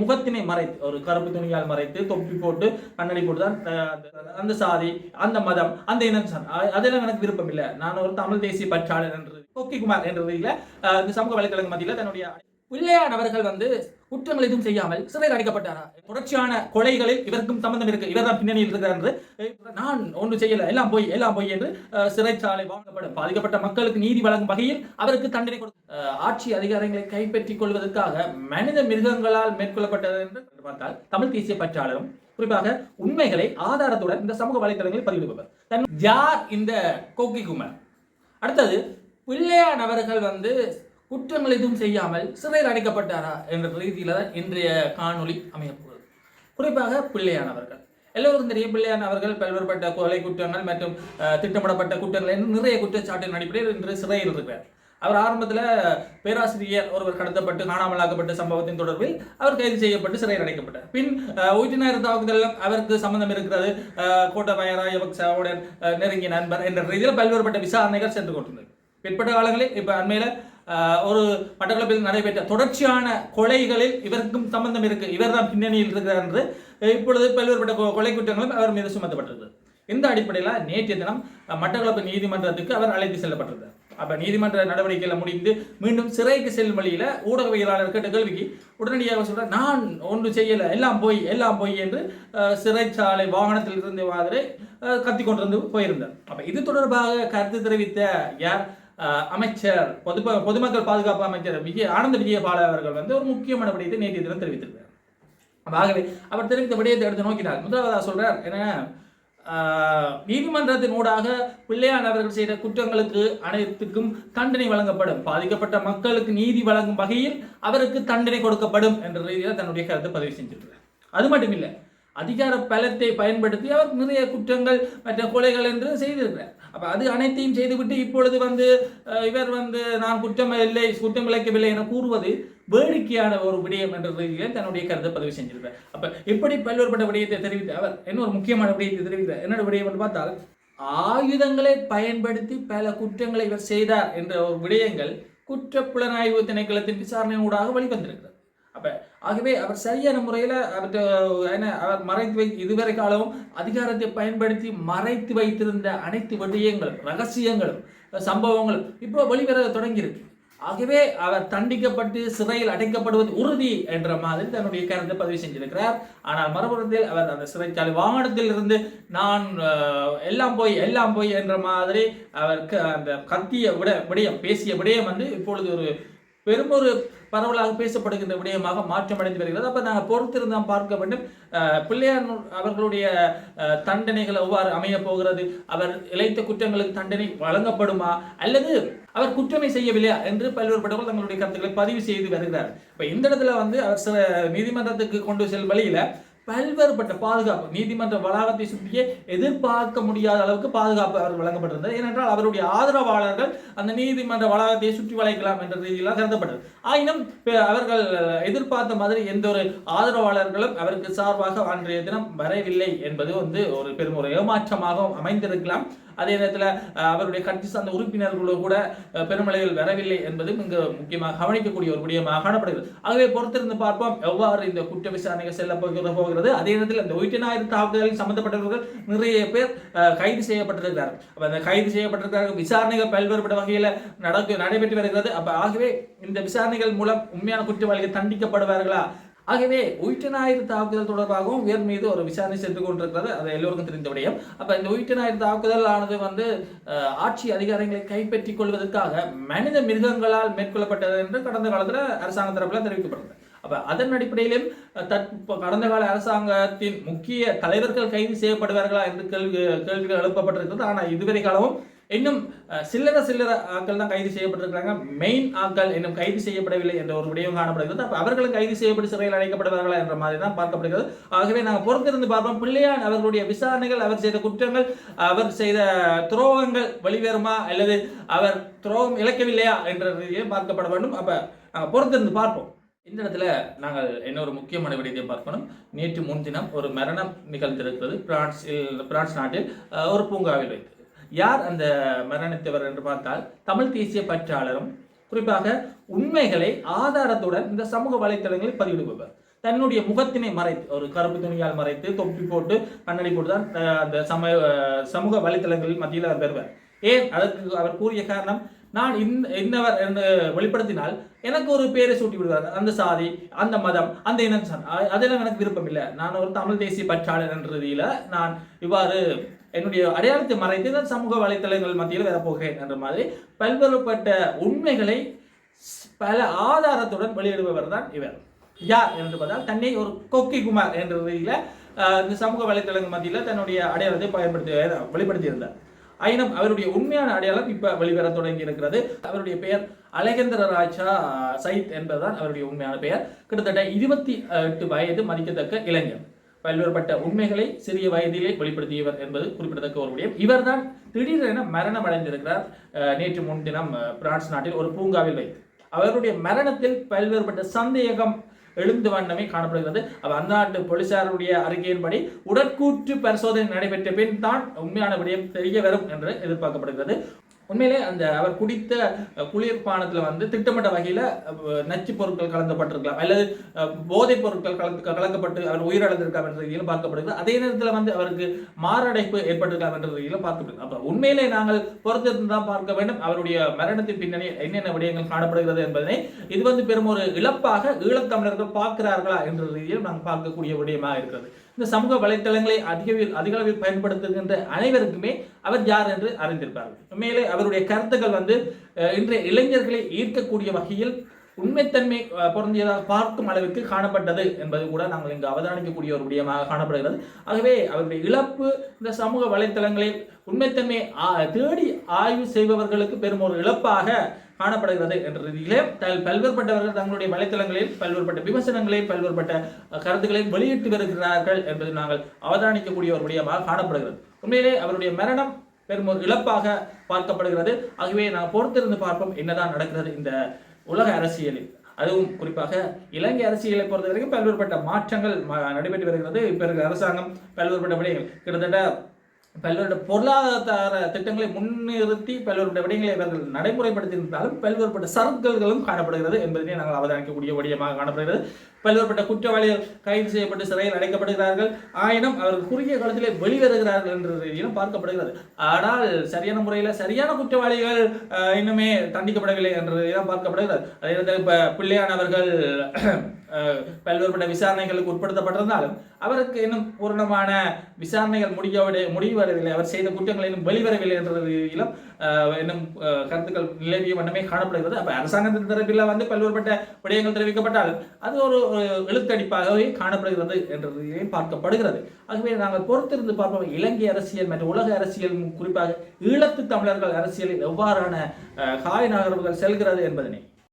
முகத்தினை மறைத்து ஒரு கருப்பு துணியால் மறைத்து தொப்பி போட்டு கண்ணாடி போட்டு தான் அந்த சாதி அந்த மதம் அந்த இனம் அதெல்லாம் எனக்கு விருப்பம் இல்லை. நான் ஒரு தமிழ் தேசிய பற்றாளர் என்று கொக்கிக்குமார் என்ற இந்த சமூக வலைதளங்கள் மத்தியில் தன்னுடைய பிள்ளையானவர்கள் குற்றங்கள் எதுவும் செய்யாமல் சிறையில் அடைக்கப்பட்டாரா? தொடர்ச்சியான கொலைகளில் இவருக்கும் சம்பந்தம் இருக்கு, இவர் தான் பின்னணியில் இருக்கிறார் என்று நான் ஒன்று செய்யல, எல்லாம் போய் என்று சிறைச்சாலை வாங்கப்படும் பாதிக்கப்பட்ட மக்களுக்கு நீதி வழங்கும் வகையில் அவருக்கு தண்டனை ஆட்சி அதிகாரங்களை கைப்பற்றிக் கொள்வதற்காக மனித மிருகங்களால் மேற்கொள்ளப்பட்டது என்று பார்த்தால் தமிழ் தேசிய பற்றாளரும் குறிப்பாக உண்மைகளை ஆதாரத்துடன் இந்த சமூக வலைதளங்களில் பதிவிடுபவர் யார் இந்த கொக்கிக்குமார். அடுத்தது பிள்ளையானவர்கள் குற்றங்கள் எதுவும் செய்யாமல் சிறையில் அடைக்கப்பட்டாரா என்ற ரீதியில தான் இன்றைய காணொளி அமையப்போகிறது. குறிப்பாக பிள்ளையானவர்கள் எல்லோருக்கும் தெரியும், பிள்ளையானவர்கள் பல்வேறுபட்ட கொலை குற்றங்கள் மற்றும் திட்டமிடப்பட்ட குற்றங்கள் என்று நிறைய குற்றச்சாட்டின் அடிப்படையில் இன்று சிறையில் இருக்கிறார். அவர் ஆரம்பத்தில் பேராசிரியர் ஒருவர் கடத்தப்பட்டு காணாமலாக்கப்பட்ட சம்பவத்தின் தொடர்பில் அவர் கைது செய்யப்பட்டு சிறையில் அடைக்கப்பட்டார். பின் உயிரினர் தாக்குதல் அவருக்கு சம்பந்தம் இருக்கிறது, கோட்டபாய ராஜபக்சவுடன் நெருங்கிய நண்பர் என்ற ரீதியில் பல்வேறுபட்ட விசாரணைகள் சென்று கொண்டிருந்தது. பிற்பட்ட காலங்களில் இப்ப அண்மையில ஒரு மட்டக்களப்பில் நடைபெற்ற தொடர்ச்சியான கொலைகளில் இவருக்கும் சம்பந்தம் இருக்கு, இவர் தான் பின்னணியில் இருக்கிறார் என்று இப்பொழுது பல்வேறுபட்ட கொலை குற்றங்களும் அவர் மீது சுமத்தப்பட்டது. இந்த அடிப்படையில் நேற்றைய தினம் மட்டக்களப்பு நீதிமன்றத்துக்கு அவர் அழைத்து செல்லப்பட்டிருந்தார். அப்ப நீதிமன்ற நடவடிக்கைகளை முடிந்து மீண்டும் சிறைக்கு செல்லும் வழியில ஊடகவியலாளர் கேட்ட கேள்விக்கு உடனடியாக சொல்ற, நான் ஒன்று செய்யல, எல்லாம் போய் என்று சிறைச்சாலை வாகனத்தில் இருந்து மாதிரி கத்தி கொண்டிருந்து போயிருந்தார். அப்ப இது தொடர்பாக கருத்து தெரிவித்த யார் அமைச்சர் பொதுமக்கள் பாதுகாப்பு அமைச்சர் ஆனந்த விஜயபால அவர்கள் ஒரு முக்கியமான விடயத்தை நேற்றைய தினம் தெரிவித்திருக்கிறார். ஆகவே அவர் தெரிவித்த விடயத்தை எடுத்து நோக்கினார். முதலாவதாக சொல்றார், என்ன நீதிமன்றத்தின் ஊடாக பிள்ளையானவர்கள் செய்த குற்றங்களுக்கு அனைத்துக்கும் தண்டனை வழங்கப்படும், பாதிக்கப்பட்ட மக்களுக்கு நீதி வழங்கும் வகையில் அவருக்கு தண்டனை கொடுக்கப்படும் என்ற ரீதியில் தன்னுடைய கருத்தை பதிவு செஞ்சிருக்கிறார். அது மட்டும் இல்லை, அதிகார பலத்தை பயன்படுத்தி அவர் நிறைய குற்றங்கள் மற்ற கொலைகள் என்று செய்திருக்கிறார். அப்ப அது அனைத்தையும் செய்துவிட்டு இப்பொழுது இவர் நான் குற்றம் இழைக்கவில்லை என கூறுவது வேடிக்கையான ஒரு விடயம் என்ற ரீதியில் தன்னுடைய கருத்தை பதிவு செஞ்சிருக்கிறார். அப்ப இப்படி பல்வேறுபட்ட விடயத்தை தெரிவித்த அவர் இன்னொரு முக்கியமான விடயத்தை தெரிவித்தார். என்னோட விடயம் என்று பார்த்தால், ஆயுதங்களை பயன்படுத்தி பல குற்றங்களை இவர் செய்தார் என்ற ஒரு விடயங்கள் குற்றப்புலனாய்வு திணைக்களத்தின் விசாரணையின் ஊடாக வெளிவந்திருக்கிறார். ஆகவே அவர் சரியான முறையில் அவர் மறைத்து இதுவரை காலமும் அதிகாரத்தை பயன்படுத்தி மறைத்து வைத்திருந்த அனைத்து விடயங்களும் ரகசியங்களும் சம்பவங்களும் இப்போ வெளிவர தொடங்கியிருக்கு. ஆகவே அவர் தண்டிக்கப்பட்டு சிறையில் அடைக்கப்படுவது உறுதி என்ற மாதிரி தன்னுடைய கருத்தை பதிவு செஞ்சிருக்கிறார். ஆனால் மறுபுறத்தில் அவர் அந்த சிறைச்சாலை வாகனத்தில் இருந்து நான் எல்லாம் போய் என்ற மாதிரி அவருக்கு அந்த கத்திய விடயம் பேசிய விடயம் இப்பொழுது ஒரு பெருமொரு பரவலாக பேசப்படுகின்ற விடயமாக மாற்றமடைந்து வருகிறது. அப்ப நாங்கள் பொறுத்திருந்தான் பார்க்க வேண்டும், பிள்ளையார் அவர்களுடைய தண்டனைகள் எவ்வாறு அமைய போகிறது, அவர் இழைத்த குற்றங்களுக்கு தண்டனை வழங்கப்படுமா அல்லது அவர் குற்றமே செய்யவில்லையா என்று பல்வேறுபட்டவர்கள் தங்களுடைய கருத்துக்களை பதிவு செய்து வருகிறார். இப்ப இந்த இடத்துல அவர் நீதிமன்றத்துக்கு கொண்டு செல்லும் வழியில பல்வேறுபட்ட பாதுகாப்பு நீதிமன்ற வளாகத்தை சுற்றியே எதிர்பார்க்க முடியாத அளவுக்கு பாதுகாப்பு அவர் வழங்கப்பட்டிருந்தது. ஏனென்றால் அவருடைய ஆதரவாளர்கள் அந்த நீதிமன்ற வளாகத்தை சுற்றி வளைக்கலாம் என்ற ரீதியில் கருதப்பட்டது. ஆயினும் அவர்கள் எதிர்பார்த்த மாதிரி எந்த ஒரு ஆதரவாளர்களும் அவருக்கு சார்பாக அன்றைய தினம் வரவில்லை என்பது ஒரு பெரும் ஒரு ஏமாற்றமாக அமைந்திருக்கலாம். அதே நேரத்தில் அவருடைய கட்சி சார்ந்த உறுப்பினர்களோடு கூட பெருமளவில் வரவில்லை என்பதும் இங்கு முக்கியமாக கவனிக்கக்கூடிய ஒரு விடயமாக காணப்படுகிறது. ஆகவே பொறுத்திருந்து பார்ப்போம் எவ்வாறு இந்த குற்ற விசாரணைகள் செல்ல போகிறது. அதே நேரத்தில் இந்த உயிரினாயிரம் தாக்குதலில் சம்பந்தப்பட்டவர்கள் நிறைய பேர் கைது செய்யப்பட்டிருக்கிறார்கள். அப்ப அந்த கைது செய்யப்பட்டிருக்கிறார்கள், விசாரணைகள் பல்வேறுபட்ட வகையில் நடைபெற்று வருகிறது. ஆகவே இந்த விசாரணைகள் மூலம் உண்மையான குற்றவாளிகள் தண்டிக்கப்படுவார்களா? ஆகவே உயிர்நாயிறு தாக்குதல் தொடர்பாகவும் உயர் மீது ஒரு விசாரணை சென்று கொண்டிருக்கிறது. அது எல்லோருக்கும் தெரிந்த விடயம். அப்ப இந்த உயிர்நாயிறு தாக்குதல் ஆனது ஆட்சி அதிகாரங்களை கைப்பற்றிக் கொள்வதற்காக மனித மிருகங்களால் மேற்கொள்ளப்பட்டது என்று கடந்த காலத்தில் அரசாங்க தரப்புல தெரிவிக்கப்பட்டது. அப்ப அதன் அடிப்படையிலும் கடந்த கால அரசாங்கத்தின் முக்கிய தலைவர்கள் கைது செய்யப்படுவார்களா என்று கேள்விகள் எழுப்பப்பட்டிருக்கிறது. ஆனால் இதுவரை காலமும் இன்னும் சில்லற ஆட்கள் தான் கைது செய்யப்பட்டிருக்கிறாங்க. மெயின் ஆட்கள் இன்னும் கைது செய்யப்படவில்லை என்ற ஒரு விடயம் காணப்படுகிறது. அப்ப அவர்களும் கைது செய்யப்பட்டு சிறையில் அடைக்கப்படுவார்களா என்ற மாதிரி தான் பார்க்கப்படுகிறது. ஆகவே நாங்கள் பொறுத்திருந்து பார்ப்போம், பிள்ளையான் அவர்களுடைய விசாரணைகள், அவர் செய்த குற்றங்கள், அவர் செய்த துரோகங்கள் வெளிவருமா அல்லது அவர் துரோகம் இழைக்கவில்லையா என்ற ரீதியை பார்க்கப்பட வேண்டும். அப்ப நாங்கள் பொறுத்திருந்து பார்ப்போம். இந்த இடத்துல நாங்கள் இன்னொரு முக்கியமான விடயத்தை பார்க்கணும். நேற்று முன்தினம் ஒரு மரணம் நிகழ்ந்திருக்கிறது பிரான்ஸ் நாட்டில் ஒரு பூங்காவில் வைத்து. யார் அந்த மரணித்தவர் என்று பார்த்தால் தமிழ் தேசிய பற்றாளரும் குறிப்பாக உண்மைகளை ஆதாரத்துடன் இந்த சமூக வலைத்தளங்களில் பதிவிடுபவர் தன்னுடைய முகத்தினை மறைத்து ஒரு கருப்பு துணியால் மறைத்து தொப்பி போட்டு கண்ணாடி போட்டு தான் அந்த சமூக வலைத்தளங்களில் மத்தியில் அவர் பெறுவார். ஏன் அதற்கு அவர் கூறிய காரணம், நான் இன்னவர் என்று வெளிப்படுத்தினால் எனக்கு ஒரு பேரை சூட்டி விடுவார், அந்த சாதி, அந்த மதம், அந்த இனம், அதெல்லாம் எனக்கு விருப்பம் இல்லை, நான் ஒரு தமிழ் தேசிய பற்றாளர் என்ற ரீதியில் நான் இவ்வாறு என்னுடைய அடையாளத்தை மறைத்து நான் சமூக வலைத்தளங்கள் மத்தியில் வரப்போகிறேன் என்ற மாதிரி பல்வேறுபட்ட உண்மைகளை பல ஆதாரத்துடன் வெளியிடுபவர் தான் இவர். யார் என்று பார்த்தால் தன்னை ஒரு கொக்கி குமார் என்ற ரீதியில் இந்த சமூக வலைத்தளங்கள் மத்தியில் தன்னுடைய அடையாளத்தை வெளிப்படுத்தியிருந்தார். ஆயினும் அவருடைய உண்மையான அடையாளம் இப்ப வெளிவர தொடங்கி இருக்கிறது. அவருடைய பெயர் அலெகந்திர ராஜா சைத் என்பதுதான் அவருடைய உண்மையான பெயர். கிட்டத்தட்ட 28 வயது மதிக்கத்தக்க இளைஞர். பல்வேறுபட்ட உண்மைகளை சிறிய வயதிலே வெளிப்படுத்தியவர் என்பது குறிப்பிடத்தக்க ஒரு விடயம். இவர்தான் திடீரென மரணம் அடைந்திருக்கிறார் நேற்று முன்தினம் பிரான்ஸ் நாட்டில் ஒரு பூங்காவில் வைத்து. அவருடைய மரணத்தில் பல்வேறுபட்ட சந்தேகம் எழுந்து வண்ணமே காணப்படுகிறது. அந்த நாட்டு போலீசாருடைய அறிக்கையின்படி உடற்கூற்று பரிசோதனை நடைபெற்ற பின் தான் உண்மையான விடயம் தெரிய வரும் என்று எதிர்பார்க்கப்படுகிறது. உண்மையிலே அந்த அவர் குடித்த குளிர்பானத்தில் திட்டமிட்ட வகையில் நச்சு பொருட்கள் கலக்கப்பட்டிருக்கலாம், அல்லது போதைப் பொருட்கள் கலக்கப்பட்டு அவர் உயிரிழந்திருக்கலாம் என்ற ரீதியிலும் பார்க்கப்படுகிறது. அதே நேரத்தில் அவருக்கு மாரடைப்பு ஏற்பட்டிருக்கலாம் என்ற ரீதியிலும் பார்க்கப்படுகிறது. அப்போ உண்மையிலே நாங்கள் பொறுத்திருந்து தான் பார்க்க வேண்டும் அவருடைய மரணத்தின் பின்னணி என்னென்ன விடயங்கள் காணப்படுகிறது என்பதனை. இது பெரும் ஒரு இழப்பாக ஈழத்தமிழர்கள் பார்க்கிறார்களா என்ற ரீதியில் நாங்கள் பார்க்கக்கூடிய விடயமாக இருக்கிறது. இந்த சமூக வலைத்தளங்களை அதிக அளவில் பயன்படுத்துகின்ற அனைவருக்குமே அவர் யார் என்று அறிந்திருப்பார்கள். உண்மையிலே அவருடைய கருத்துக்கள் இன்றைய இளைஞர்களை ஈர்க்கக்கூடிய வகையில் உண்மைத்தன்மை பொருந்தியதாக பார்க்கும் அளவிற்கு காணப்பட்டது என்பது கூட நாங்கள் இங்கு அவதானிக்கக்கூடிய ஒரு விடயமாக காணப்படுகிறது. ஆகவே அவருடைய இழப்பு இந்த சமூக வலைத்தளங்களில் உண்மைத்தன்மை தேடி ஆய்வு செய்பவர்களுக்கு பெரும் ஒரு இழப்பாக காணப்படுகிறது என்ற ரீதியிலே பல்வேறுபட்டவர்கள் தங்களுடைய வலைத்தளங்களில் பல்வேறுபட்ட விமர்சனங்களை பல்வேறுபட்ட கருத்துக்களை வெளியிட்டு வருகிறார்கள் என்பது நாங்கள் அவதானிக்கக்கூடிய ஒரு விடயமாக காணப்படுகிறது. உண்மையிலே அவருடைய மரணம் பெரும் ஒரு இழப்பாக பார்க்கப்படுகிறது. ஆகவே நாங்கள் பொறுத்திருந்து பார்ப்போம் என்னதான் நடக்கிறது இந்த உலக அரசியலில். அதுவும் குறிப்பாக இலங்கை அரசியலை பொறுத்த வரைக்கும் பல்வேறுபட்ட மாற்றங்கள் நடைபெற்று வருகிறது. இப்ப இருக்கிற அரசாங்கம் பல்வேறுபட்ட விடயங்கள் கிட்டத்தட்ட பல்வேறு பொருளாதார திட்டங்களை முன்னிறுத்தி பல்வேறுபட்ட விடயங்களை இவர்கள் நடைமுறைப்படுத்தியிருந்தாலும் பல்வேறுபட்ட சறுக்கல்களும் காணப்படுகிறது என்பதனை நாங்கள் அவதானிக்கக்கூடிய விடயமாக காணப்படுகிறது. பல்வேறுபட்ட குற்றவாளிகள் கைது செய்யப்பட்டு சிறையில் அடைக்கப்படுகிறார்கள். ஆயினும் அவர்கள் குறுகிய காலத்திலே வெளிவருகிறார்கள் என்ற ரீதியிலும் பார்க்கப்படுகிறது. ஆனால் சரியான முறையில் சரியான குற்றவாளிகள் இன்னுமே தண்டிக்கப்படவில்லை என்ற ரீதியிலும் பார்க்கப்படுகிறது. அதே நேரத்தில் இப்ப பிள்ளையானவர்கள் பல்வேறுபட்ட விசாரணைகளுக்கு உட்படுத்தப்பட்டிருந்தாலும் அவருக்கு இன்னும் பூரணமான விசாரணைகள் முடிவரவில்லை. அவர் செய்த குற்றங்கள் இன்னும் வெளிவரவில்லை என்ற ரீதியிலும் இன்னும் கருத்துக்கள் நிலவிய வண்ணமே காணப்படுகிறது. அப்ப அரசாங்கத்தின் தரப்பில் பல்வேறுபட்ட விடயங்கள் தெரிவிக்கப்பட்டாலும் அது ஒரு எழுத்தடிப்பாகவே காணப்படுகிறது என்ற ரீதியிலும் பார்க்கப்படுகிறது. ஆகவே நாங்கள் பொறுத்திருந்து பார்ப்போம் இலங்கை அரசியல் மற்றும் உலக அரசியல், குறிப்பாக ஈழத்து தமிழர்கள் அரசியலில் எவ்வாறான காய் நகர்வுகள் செல்கிறது என்பதனை.